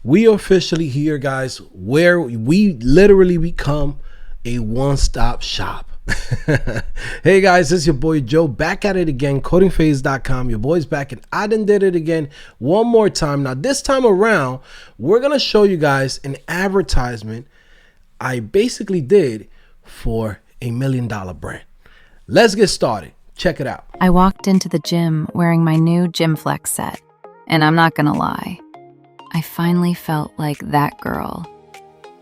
We are officially here, guys, where we literally become a one-stop shop. Hey guys, this is your boy Joe back at it again, CodingPhase.com. Your boy's back and I done did it again one more time. Now this time around, we're gonna show you guys an advertisement I basically did for $1 million brand. Let's get started. Check it out. I walked into the gym wearing my new GymFlex set, and I'm not gonna lie, I finally felt like that girl.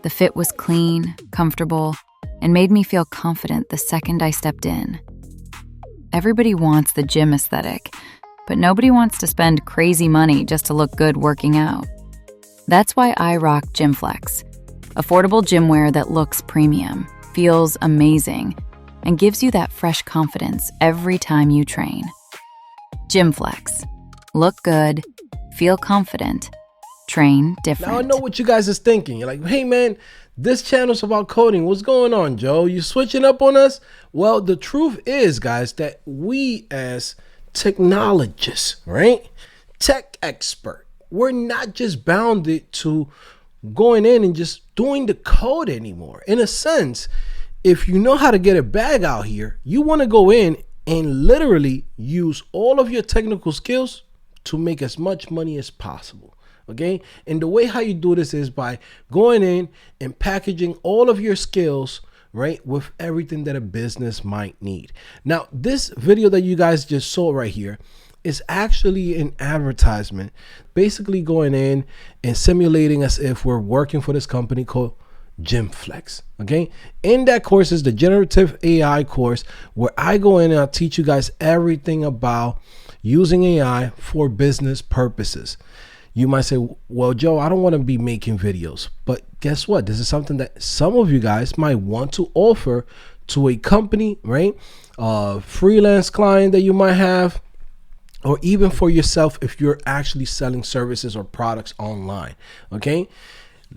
The fit was clean, comfortable, and made me feel confident the second I stepped in. Everybody wants the gym aesthetic, but nobody wants to spend crazy money just to look good working out. That's why I rock GymFlex, affordable gym wear that looks premium, feels amazing, and gives you that fresh confidence every time you train. GymFlex. Look good, feel confident, train different. Now I know what you guys is thinking. You're like, hey man, this channel's about coding. What's going on, Joe? You switching up on us? Well, the truth is, guys, that we as technologists, right? Tech expert, we're not just bounded to going in and just doing the code anymore. In a sense, if you know how to get a bag out here, you want to go in and literally use all of your technical skills to make as much money as possible. Okay, and the way how you do this is by going in and packaging all of your skills, right, with everything that a business might need. Now, this video that you guys just saw right here is actually an advertisement, basically going in and simulating as if we're working for this company called GymFlex. Okay, in that course is the Generative AI course, where I go in and I teach you guys everything about using AI for business purposes. You might say, well, Joe, I don't want to be making videos, but guess what? This is something that some of you guys might want to offer to a company, right? Freelance client that you might have, or even for yourself if you're actually selling services or products online. Okay,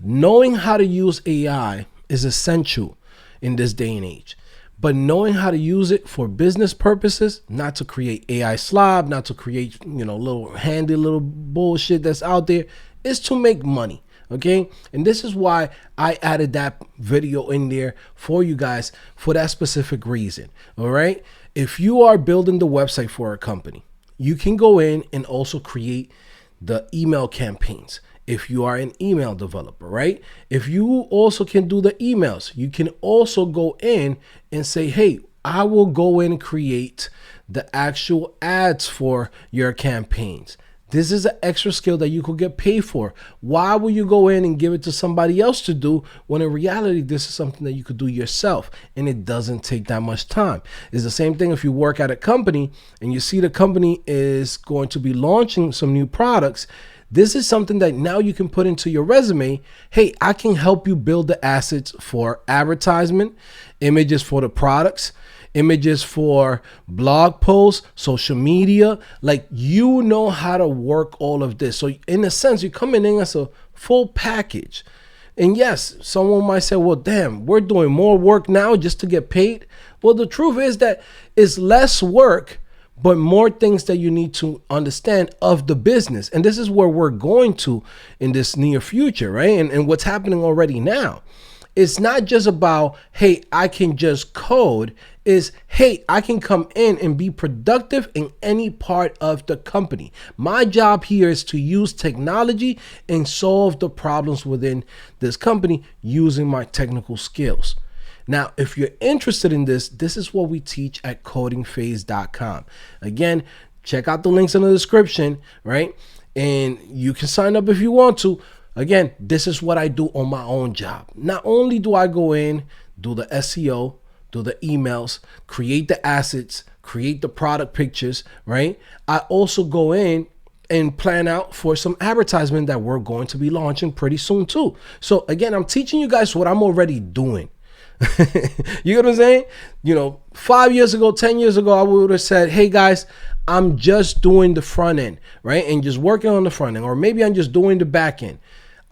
knowing how to use AI is essential in this day and age. But knowing how to use it for business purposes, not to create AI slob, not to create, little handy little bullshit that's out there, is to make money. Okay. And this is why I added that video in there for you guys for that specific reason. All right. If you are building the website for a company, you can go in and also create the email campaigns. If you are an email developer, right? If you also can do the emails, you can also go in and say, hey, I will go in and create the actual ads for your campaigns. This is an extra skill that you could get paid for. Why will you go in and give it to somebody else to do when in reality, this is something that you could do yourself and it doesn't take that much time? It's the same thing if you work at a company and you see the company is going to be launching some new products. This is something that now you can put into your resume. Hey, I can help you build the assets for advertisement, images for the products, images for blog posts, social media. Like, you know how to work all of this. So in a sense, you're coming in as a full package. And yes, someone might say, well, damn, we're doing more work now just to get paid. Well, the truth is that it's less work, but more things that you need to understand of the business. And this is where we're going to in this near future, right? And what's happening already now. It's not just about, hey, I can just code. Is, hey, I can come in and be productive in any part of the company. My job here is to use technology and solve the problems within this company using my technical skills. Now, if you're interested in this, this is what we teach at CodingPhase.com. Again, check out the links in the description, right? And you can sign up if you want to. Again, this is what I do on my own job. Not only do I go in, do the SEO, do the emails, create the assets, create the product pictures, right? I also go in and plan out for some advertisement that we're going to be launching pretty soon too. So again, I'm teaching you guys what I'm already doing. You know what I'm saying? 5 years ago, 10 years ago, I would have said, hey guys, I'm just doing the front end, right? And just working on the front end, or maybe I'm just doing the back end.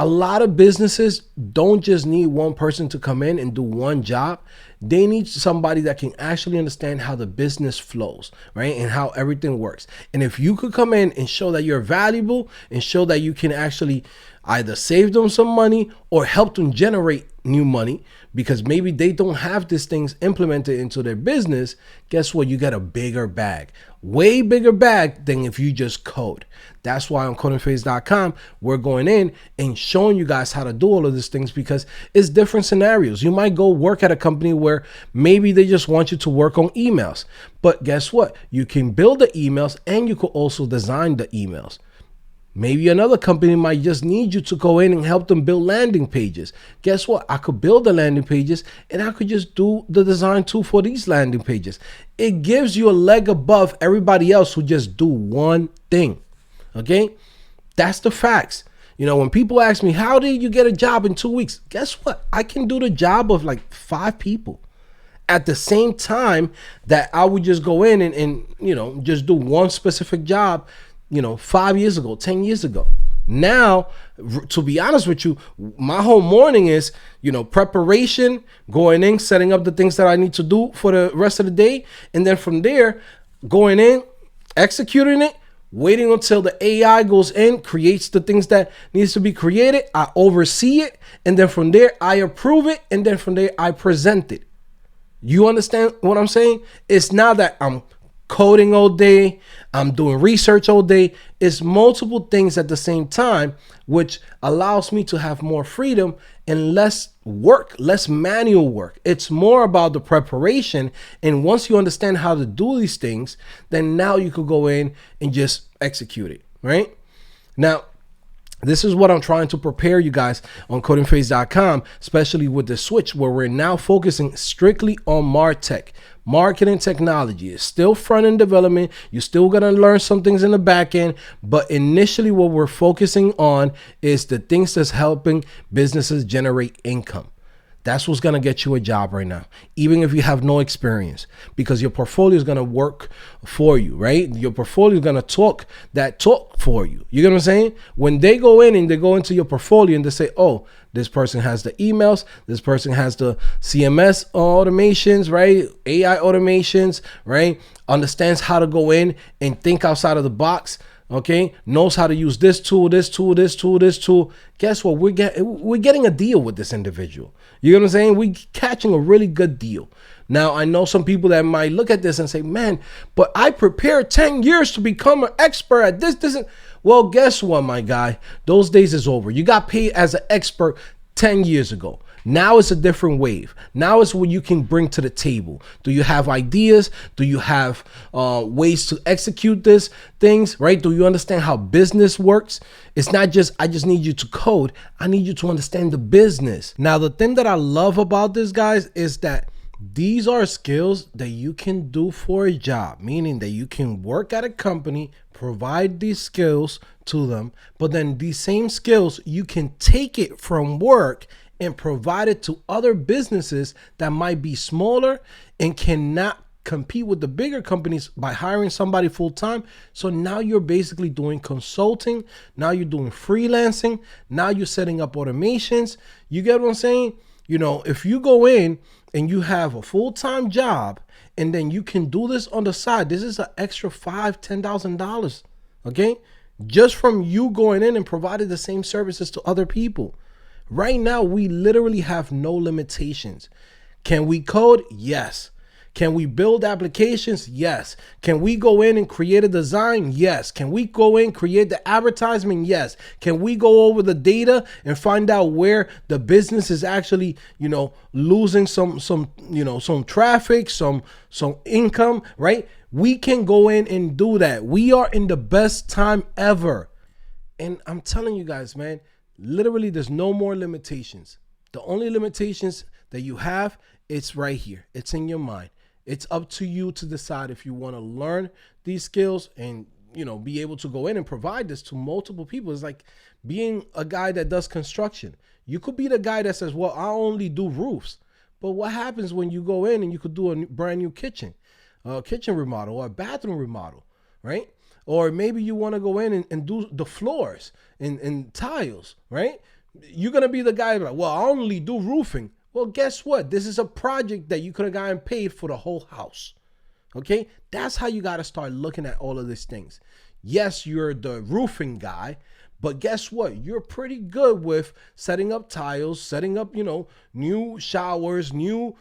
A lot of businesses don't just need one person to come in and do one job. They need somebody that can actually understand how the business flows, right? And how everything works. And if you could come in and show that you're valuable and show that you can actually either save them some money or help them generate new money, because maybe they don't have these things implemented into their business, guess what? You get a bigger bag, way bigger bag than if you just code. That's why on CodingPhase.com, we're going in and showing you guys how to do all of these things, because it's different scenarios. You might go work at a company where maybe they just want you to work on emails. But guess what? You can build the emails and you could also design the emails. Maybe another company might just need you to go in and help them build landing pages. Guess what? I could build the landing pages and I could just do the design too for these landing pages. It gives you a leg above everybody else who just do one thing. Okay? That's the facts. You know, when people ask me, how did you get a job in 2 weeks? Guess what? I can do the job of like 5 people at the same time that I would just go in and you know, just do one specific job, you know, 5 years ago, 10 years ago. Now, to be honest with you, my whole morning is, you know, preparation, going in, setting up the things that I need to do for the rest of the day. And then from there, going in, executing it, waiting until the AI goes in, creates the things that needs to be created. I oversee it. And then from there, I approve it. And then from there, I present it. You understand what I'm saying? It's not that I'm coding all day, I'm doing research all day. It's multiple things at the same time, which allows me to have more freedom and less work, less manual work. It's more about the preparation. And once you understand how to do these things, then now you could go in and just execute it, right? Now, this is what I'm trying to prepare you guys on CodingPhase.com, especially with the switch where we're now focusing strictly on MarTech. Marketing technology is still front-end development. You're still going to learn some things in the back end, but initially what we're focusing on is the things that's helping businesses generate income. That's what's going to get you a job right now, even if you have no experience, because your portfolio is going to work for you, right? Your portfolio is going to talk for you. You get what I'm saying? When they go in and they go into your portfolio and they say, oh, this person has the emails, this person has the CMS automations, right? AI automations, right? Understands how to go in and think outside of the box. Okay, knows how to use this tool, this tool, this tool, this tool. Guess what? We're getting a deal with this individual. You know what I'm saying? We're catching a really good deal. Now, I know some people that might look at this and say, man, but I prepared 10 years to become an expert at this. Well, guess what, my guy? Those days is over. You got paid as an expert 10 years ago. Now it's a different wave. Now it's what you can bring to the table. Do you have ideas? Do you have ways to execute these things, right? Do you understand how business works? It's not just, I just need you to code. I need you to understand the business. Now, the thing that I love about this, guys, is that these are skills that you can do for a job, meaning that you can work at a company, provide these skills to them, but then these same skills, you can take it from work and provide it to other businesses that might be smaller and cannot compete with the bigger companies by hiring somebody full time. So now you're basically doing consulting. Now you're doing freelancing. Now you're setting up automations. You get what I'm saying? You know, if you go in and you have a full-time job and then you can do this on the side, this is an extra $5,000-$10,000. Okay. Just from you going in and providing the same services to other people. Right now, we literally have no limitations. Can we code? Yes. Can we build applications? Yes. Can we go in and create a design? Yes. Can we go in, create the advertisement? Yes. Can we go over the data and find out where the business is actually, you know, losing some traffic, some income, right? We can go in and do that. We are in the best time ever. And I'm telling you guys, man, literally, there's no more limitations. The only limitations that you have, it's right here. It's in your mind. It's up to you to decide if you want to learn these skills and, you know, be able to go in and provide this to multiple people. It's like being a guy that does construction. You could be the guy that says, well, I only do roofs. But what happens when you go in and you could do a brand new kitchen remodel or a bathroom remodel, right? Or maybe you want to go in and do the floors and tiles, right? You're gonna be the guy like, well, I only do roofing. Well, guess what? This is a project that you could have gotten paid for the whole house. Okay, that's how you got to start looking at all of these things. Yes, you're the roofing guy, but guess what? You're pretty good with setting up tiles, setting up, new showers, new,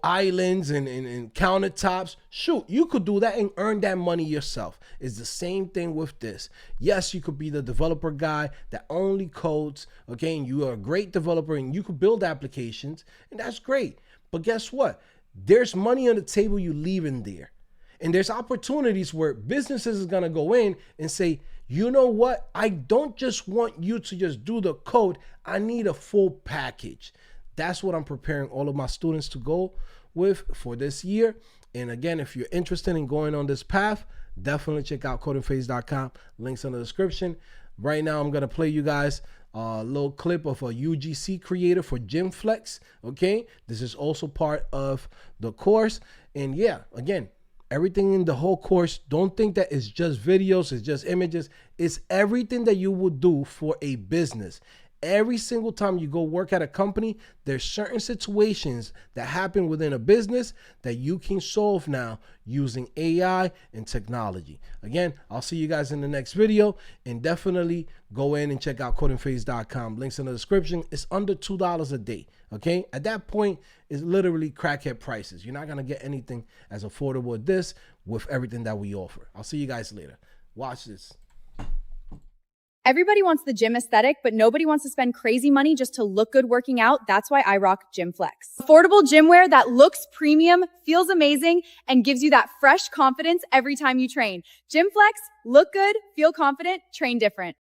islands and countertops. Shoot, you could do that and earn that money yourself. It's the same thing with this. Yes, you could be the developer guy that only codes, okay, and you are a great developer and you could build applications, and that's great. But guess what? There's money on the table you leave in there. And there's opportunities where businesses is going to go in and say, you know what? I don't just want you to just do the code. I need a full package. That's what I'm preparing all of my students to go with for this year. And again, if you're interested in going on this path, definitely check out CodingPhase.com. Links in the description. Right now, I'm going to play you guys a little clip of a UGC creator for GymFlex. Okay, this is also part of the course. And yeah, again, everything in the whole course, don't think that it's just videos, it's just images. It's everything that you would do for a business. Every single time you go work at a company, there's certain situations that happen within a business that you can solve now using AI and technology. Again, I'll see you guys in the next video, and definitely go in and check out CodingPhase.com. Links in the description. It's under $2 a day. Okay, at that point, it's literally crackhead prices. You're not gonna get anything as affordable as this with everything that we offer. I'll see you guys later. Watch this. Everybody wants the gym aesthetic, but nobody wants to spend crazy money just to look good working out. That's why I rock GymFlex. Affordable gym wear that looks premium, feels amazing, and gives you that fresh confidence every time you train. GymFlex, look good, feel confident, train different.